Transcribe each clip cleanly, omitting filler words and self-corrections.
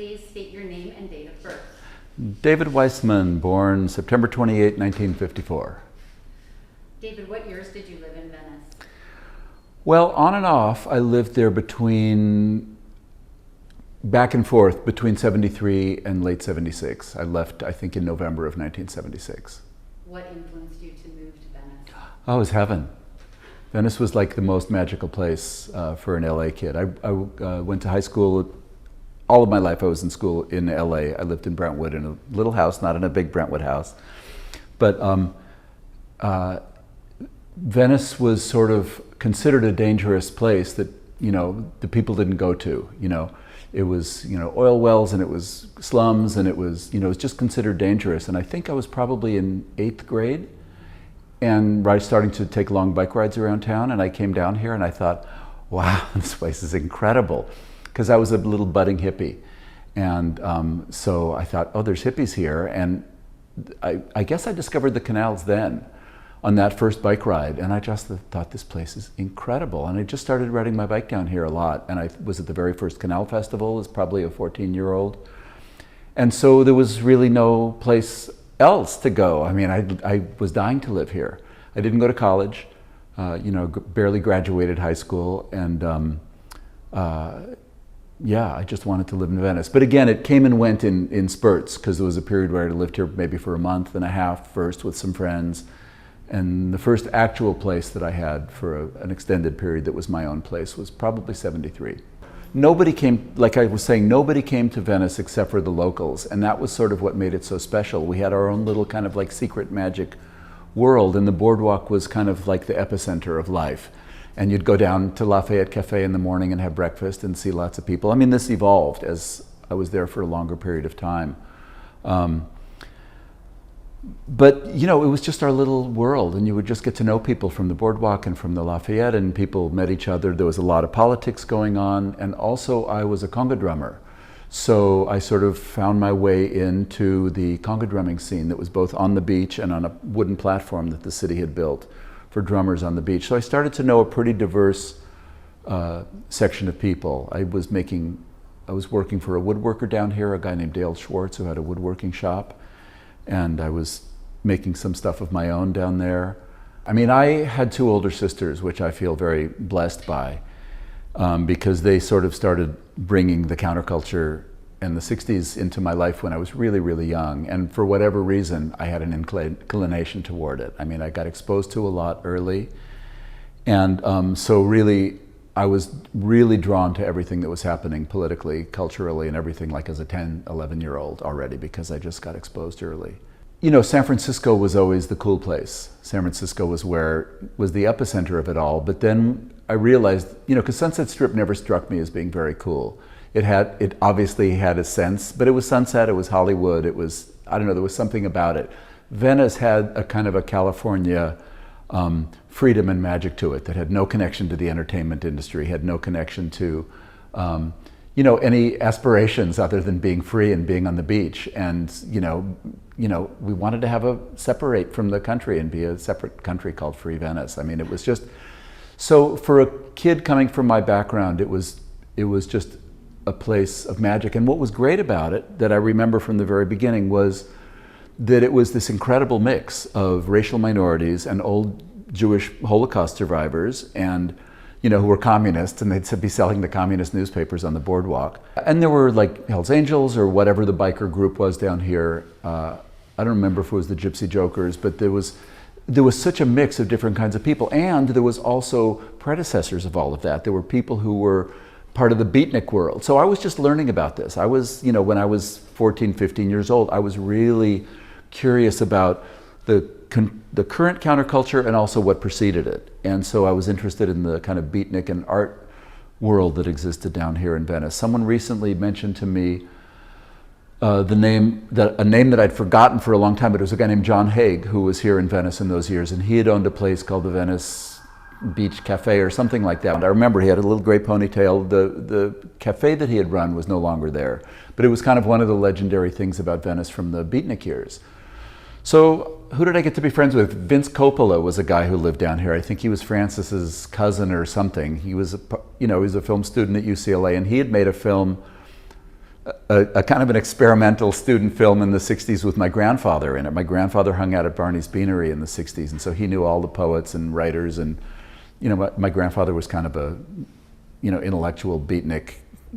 Please state your name and date of birth. David Weissman, born September 28, 1954. David, what years did you live in Venice? Well, on and off, I lived there back and forth between 73 and late 76. I left, I think, in November of 1976. What influenced you to move to Venice? Oh, it was heaven. Venice was like the most magical place for an LA kid. I went to high school. All of my life I was in school in LA. I lived in Brentwood in a little house, not in a big Brentwood house. But Venice was sort of considered a dangerous place that, the people didn't go to. It was, oil wells, and it was slums, and it was just considered dangerous. And I think I was probably in 8th grade and starting to take long bike rides around town. And I came down here and I thought, wow, this place is incredible. Because I was a little budding hippie. And so I thought, oh, there's hippies here. And I guess I discovered the canals then on that first bike ride. And I just thought, this place is incredible. And I just started riding my bike down here a lot. And I was at the very first canal festival as probably a 14-year-old. And so there was really no place else to go. I mean, I was dying to live here. I didn't go to college, barely graduated high school. And yeah, I just wanted to live in Venice. But again, it came and went in spurts, because there was a period where I lived here maybe for a month and a half first with some friends. And the first actual place that I had for an extended period that was my own place was probably 73. Nobody came, like I was saying, nobody came to Venice except for the locals. And that was sort of what made it so special. We had our own little kind of like secret magic world, and the boardwalk was kind of like the epicenter of life. And you'd go down to Lafayette Cafe in the morning and have breakfast and see lots of people. I mean, this evolved as I was there for a longer period of time. But, it was just our little world, and you would just get to know people from the boardwalk and from the Lafayette, and people met each other. There was a lot of politics going on, and also I was a conga drummer. So I sort of found my way into the conga drumming scene that was both on the beach and on a wooden platform that the city had built for drummers on the beach. So I started to know a pretty diverse section of people. I was working for a woodworker down here, a guy named Dale Schwartz, who had a woodworking shop. And I was making some stuff of my own down there. I mean, I had 2 older sisters, which I feel very blessed by, because they sort of started bringing the counterculture and the 60s into my life when I was really, really young. And for whatever reason, I had an inclination toward it. I mean, I got exposed to a lot early. And so really, I was really drawn to everything that was happening politically, culturally, and everything, like as a 10, 11-year-old already, because I just got exposed early. San Francisco was always the cool place. San Francisco was the epicenter of it all. But then I realized, because Sunset Strip never struck me as being very cool. It obviously had a sense, but it was Sunset, it was Hollywood, it was, I don't know, there was something about it. Venice had a kind of a California freedom and magic to it that had no connection to the entertainment industry, had no connection to, any aspirations other than being free and being on the beach. And, we wanted to separate from the country and be a separate country called Free Venice. I mean, it was just, so for a kid coming from my background, it was just a place of magic. And what was great about it, that I remember from the very beginning, was that it was this incredible mix of racial minorities and old Jewish Holocaust survivors, and who were communists, and they'd be selling the communist newspapers on the boardwalk. And there were like Hells Angels or whatever the biker group was down here. I don't remember if it was the Gypsy Jokers, but there was such a mix of different kinds of people. And there was also predecessors of all of that. There were people who were part of the beatnik world. So I was just learning about this. I was, when I was 14, 15 years old, I was really curious about the current counterculture and also what preceded it. And so I was interested in the kind of beatnik and art world that existed down here in Venice. Someone recently mentioned to me a name that I'd forgotten for a long time, but it was a guy named John Haig who was here in Venice in those years, and he had owned a place called the Venice Beach Cafe or something like that. And I remember he had a little gray ponytail. The cafe that he had run was no longer there, but it was kind of one of the legendary things about Venice from the beatnik years. So who did I get to be friends with? Vince Coppola was a guy who lived down here. I think he was Francis's cousin or something. He was he was a film student at UCLA, and he had made a film a kind of an experimental student film in the 60s with my grandfather in it. My grandfather hung out at Barney's Beanery in the 60s, and so he knew all the poets and writers, and my grandfather was kind of a intellectual beatnik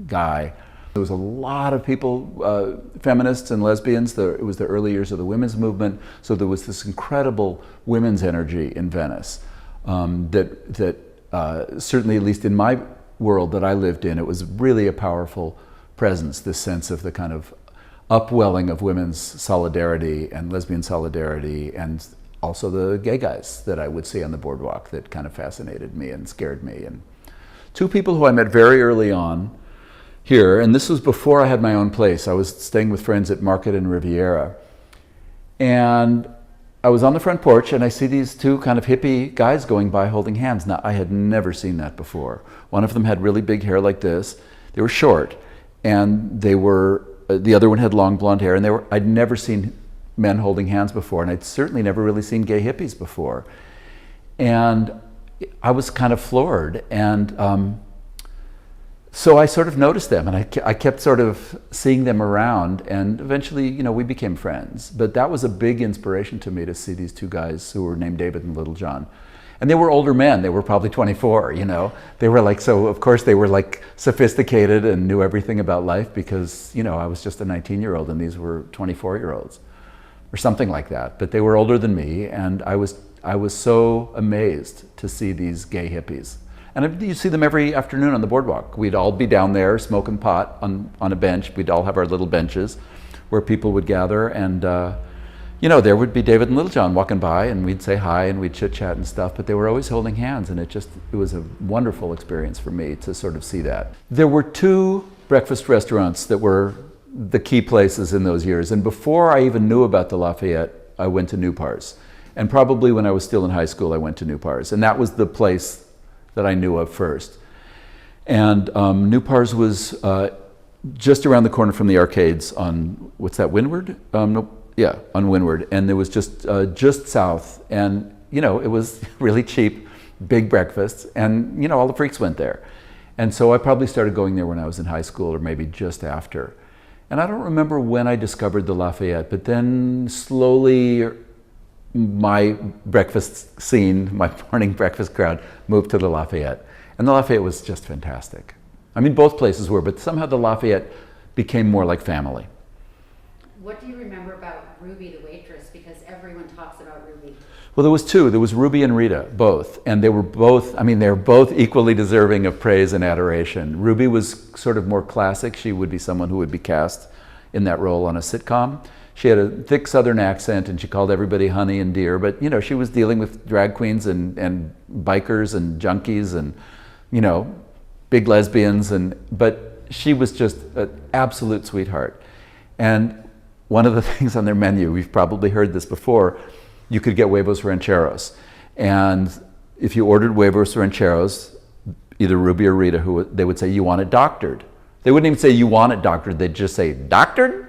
guy. There was a lot of people, feminists and lesbians. It was the early years of the women's movement, so there was this incredible women's energy in Venice that certainly, at least in my world that I lived in, it was really a powerful presence, this sense of the kind of upwelling of women's solidarity and lesbian solidarity, and also the gay guys that I would see on the boardwalk that kind of fascinated me and scared me. And two people who I met very early on here, and this was before I had my own place. I was staying with friends at Market and Riviera, and I was on the front porch and I see these two kind of hippie guys going by holding hands. Now, I had never seen that before. One of them had really big hair like this. They were short, and the other one had long blonde hair, and I'd never seen men holding hands before, and I'd certainly never really seen gay hippies before. And I was kind of floored, and so I sort of noticed them, and I kept sort of seeing them around, and eventually, we became friends. But that was a big inspiration to me, to see these two guys who were named David and Littlejohn. And they were older men. They were probably 24, They were so of course they were sophisticated and knew everything about life, because, I was just a 19-year-old and these were 24-year-olds or something like that. But they were older than me, and I was so amazed to see these gay hippies. And you see them every afternoon on the boardwalk. We'd all be down there smoking pot on a bench. We'd all have our little benches where people would gather, and there would be David and Littlejohn walking by, and we'd say hi and we'd chit chat and stuff, but they were always holding hands, and it was a wonderful experience for me to sort of see that. There were two breakfast restaurants that were the key places in those years, and before I even knew about the Lafayette, I went to New Pars. And probably when I was still in high school, I went to New Pars, and that was the place that I knew of first. And New Pars was just around the corner from the arcades on, what's that, Windward? Yeah, on Windward, and it was just south, and it was really cheap, big breakfasts, and all the freaks went there. And so I probably started going there when I was in high school, or maybe just after. And I don't remember when I discovered the Lafayette, but then slowly my breakfast scene, my morning breakfast crowd, moved to the Lafayette. And the Lafayette was just fantastic. I mean, both places were, but somehow the Lafayette became more like family. What do you remember about Ruby the waitress? Because everyone talks about Ruby. Well, there was two. There was Ruby and Rita, both. And they were both equally deserving of praise and adoration. Ruby was sort of more classic. She would be someone who would be cast in that role on a sitcom. She had a thick Southern accent, and she called everybody honey and dear, but she was dealing with drag queens and bikers and junkies and big lesbians, but she was just an absolute sweetheart. And one of the things on their menu, we've probably heard this before, you could get huevos rancheros. And if you ordered huevos rancheros, either Ruby or Rita, they would say, "You want it doctored." They wouldn't even say, "You want it doctored," they'd just say, "Doctored?"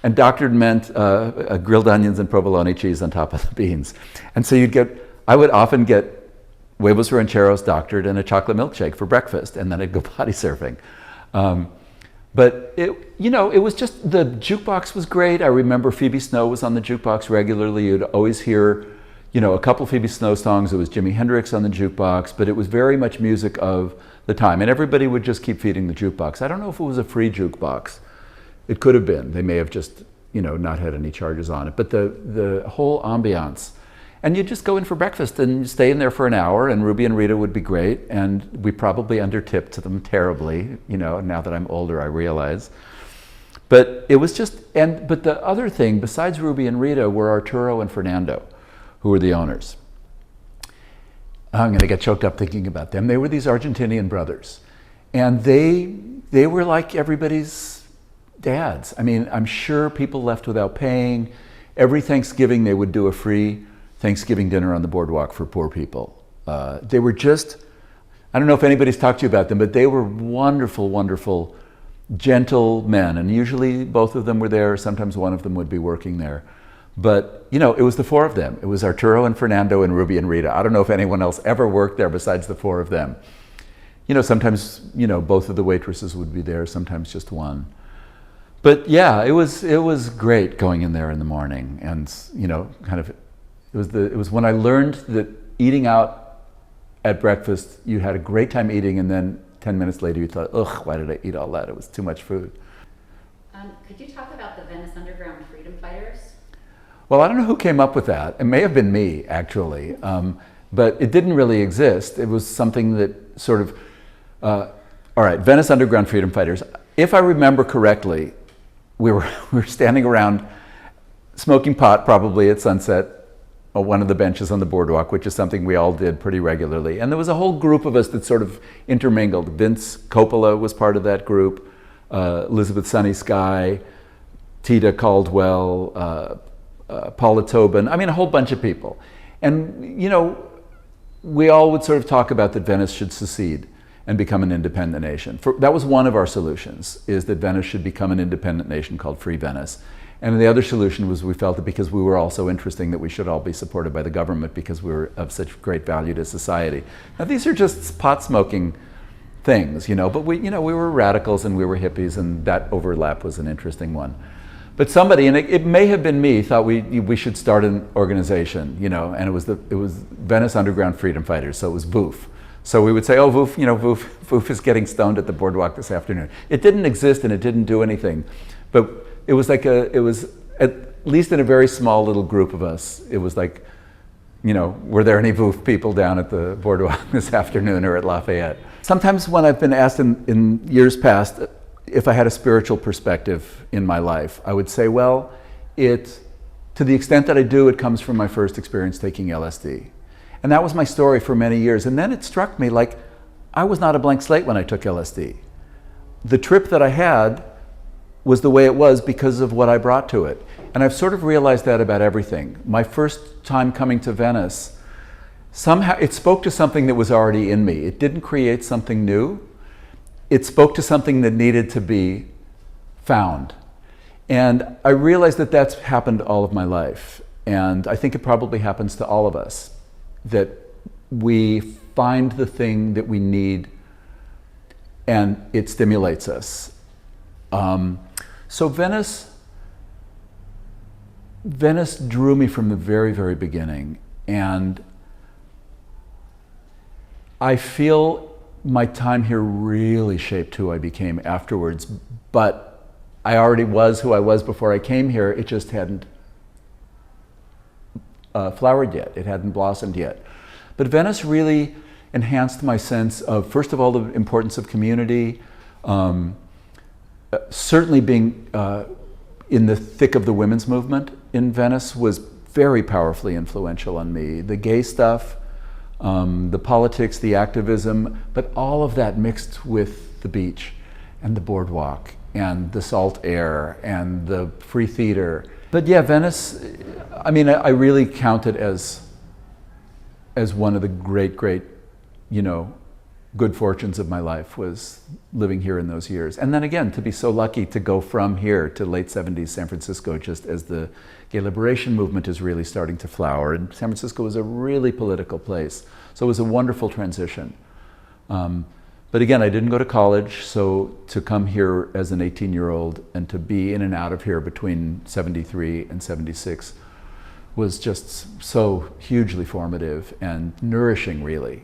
And doctored meant grilled onions and provolone cheese on top of the beans. And so I would often get huevos rancheros doctored and a chocolate milkshake for breakfast, and then I'd go potty surfing. But it was just, the jukebox was great. I remember Phoebe Snow was on the jukebox regularly. You'd always hear, a couple Phoebe Snow songs. It was Jimi Hendrix on the jukebox, but it was very much music of the time. And everybody would just keep feeding the jukebox. I don't know if it was a free jukebox. It could have been. They may have just, not had any charges on it. But the whole ambiance. And you'd just go in for breakfast and stay in there for an hour, and Ruby and Rita would be great. And we probably undertipped them terribly, now that I'm older, I realize. But it was but the other thing, besides Ruby and Rita, were Arturo and Fernando, who were the owners. I'm going to get choked up thinking about them. They were these Argentinian brothers. And they were like everybody's dads. I mean, I'm sure people left without paying. Every Thanksgiving, they would do a free Thanksgiving dinner on the boardwalk for poor people. They were just, I don't know if anybody's talked to you about them, but they were wonderful, wonderful, gentle men. And usually both of them were there. Sometimes one of them would be working there. But, it was the four of them. It was Arturo and Fernando and Ruby and Rita. I don't know if anyone else ever worked there besides the four of them. Sometimes, both of the waitresses would be there, sometimes just one. But yeah, it was great going in there in the morning, and you know, kind of, it was when I learned that eating out at breakfast, you had a great time eating, and then 10 minutes later you thought, ugh, why did I eat all that? It was too much food. Could you talk about the Venice Underground freedom fighters? Well, I don't know who came up with that. It may have been me, actually, but it didn't really exist. It was something that sort of, all right, Venice Underground freedom fighters. If I remember correctly, we were standing around smoking pot, probably at sunset, on one of the benches on the boardwalk, which is something we all did pretty regularly. And there was a whole group of us that sort of intermingled. Vince Coppola was part of that group, Elizabeth Sunny Sky, Tita Caldwell, Paula Tobin, I mean, a whole bunch of people. And, you know, we all would sort of talk about that Venice should secede and become an independent nation. That was one of our solutions, is that Venice should become an independent nation called Free Venice. And the other solution was we felt that because we were all so interesting that we should all be supported by the government because we were of such great value to society. Now these are just pot smoking things, you know, but we were radicals and we were hippies, and that overlap was an interesting one. But somebody, and it may have been me, thought we should start an organization, you know, and it was Venice Underground Freedom Fighters, so it was VOOF. So we would say, oh, VOOF, you know, VOOF is getting stoned at the boardwalk this afternoon. It didn't exist and it didn't do anything, but it was like it was, at least in a very small little group of us, it was like, you know, were there any VOOF people down at the boardwalk this afternoon or at Lafayette? Sometimes when I've been asked in years past if I had a spiritual perspective in my life, I would say, well, to the extent that I do, it comes from my first experience taking LSD. And that was my story for many years. And then it struck me like I was not a blank slate when I took LSD. The trip that I had was the way it was because of what I brought to it. And I've sort of realized that about everything. My first time coming to Venice, somehow it spoke to something that was already in me. It didn't create something new. It spoke to something that needed to be found. And I realized that that's happened all of my life. And I think it probably happens to all of us, that we find the thing that we need and it stimulates us. So Venice drew me from the very, very beginning, and I feel my time here really shaped who I became afterwards, but I already was who I was before I came here. It just hadn't flowered yet. It hadn't blossomed yet. But Venice really enhanced my sense of, first of all, the importance of community, certainly being in the thick of the women's movement in Venice was very powerfully influential on me. The gay stuff, the politics, the activism, but all of that mixed with the beach and the boardwalk and the salt air and the free theater. But yeah, Venice, I mean, I really count it as one of the great, you know, good fortunes of my life was living here in those years. And then again, to be so lucky to go from here to late 70s San Francisco, just as the gay liberation movement is really starting to flower. And San Francisco was a really political place. So it was a wonderful transition. But again, I didn't go to college, so to come here as an 18-year-old and to be in and out of here between 73 and 76 was just so hugely formative and nourishing, really.